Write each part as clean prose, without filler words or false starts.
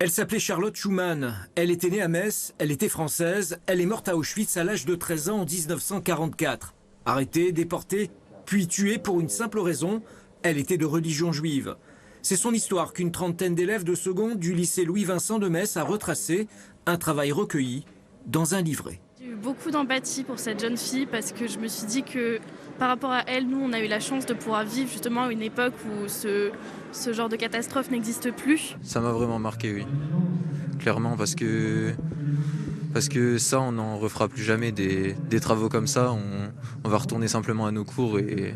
Elle s'appelait Charlotte Schumann. Elle était née à Metz, elle était française, elle est morte à Auschwitz à l'âge de 13 ans en 1944. Arrêtée, déportée, puis tuée pour une simple raison, elle était de religion juive. C'est son histoire qu'une trentaine d'élèves de seconde du lycée Louis-Vincent de Metz a retracé, un travail recueilli dans un livret. J'ai eu beaucoup d'empathie pour cette jeune fille parce que je me suis dit que par rapport à elle, nous, on a eu la chance de pouvoir vivre justement une époque où ce genre de catastrophe n'existe plus. Ça m'a vraiment marqué, oui. Clairement, parce que ça, on n'en refera plus jamais des travaux comme ça. On va retourner simplement à nos cours et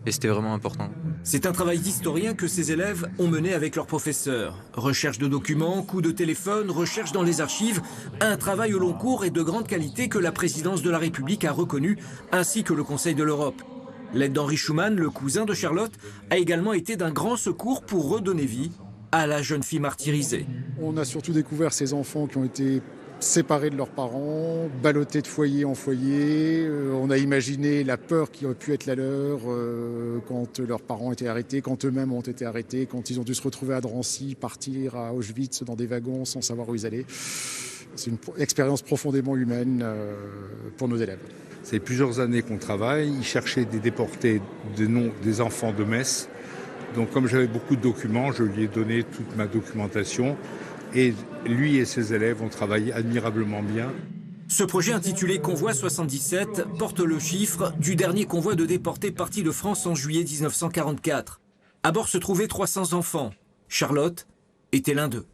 c'était vraiment important. C'est un travail d'historien que ces élèves ont mené avec leurs professeurs. Recherche de documents, coups de téléphone, recherche dans les archives, un travail au long cours et de grande qualité que la présidence de la République a reconnu, ainsi que le Conseil de l'Europe. L'aide d'Henri Schumann, le cousin de Charlotte, a également été d'un grand secours pour redonner vie à la jeune fille martyrisée. On a surtout découvert ces enfants qui ont été séparés de leurs parents, ballottés de foyer en foyer. On a imaginé la peur qui aurait pu être la leur quand leurs parents étaient arrêtés, quand eux-mêmes ont été arrêtés, quand ils ont dû se retrouver à Drancy, partir à Auschwitz dans des wagons sans savoir où ils allaient. C'est une expérience profondément humaine pour nos élèves. C'est plusieurs années qu'on travaille. Ils cherchaient des déportés des enfants de Metz. Donc comme j'avais beaucoup de documents, je lui ai donné toute ma documentation. Et lui et ses élèves ont travaillé admirablement bien. Ce projet intitulé Convoi 77 porte le chiffre du dernier convoi de déportés partis de France en juillet 1944. À bord se trouvaient 300 enfants. Charlotte était l'un d'eux.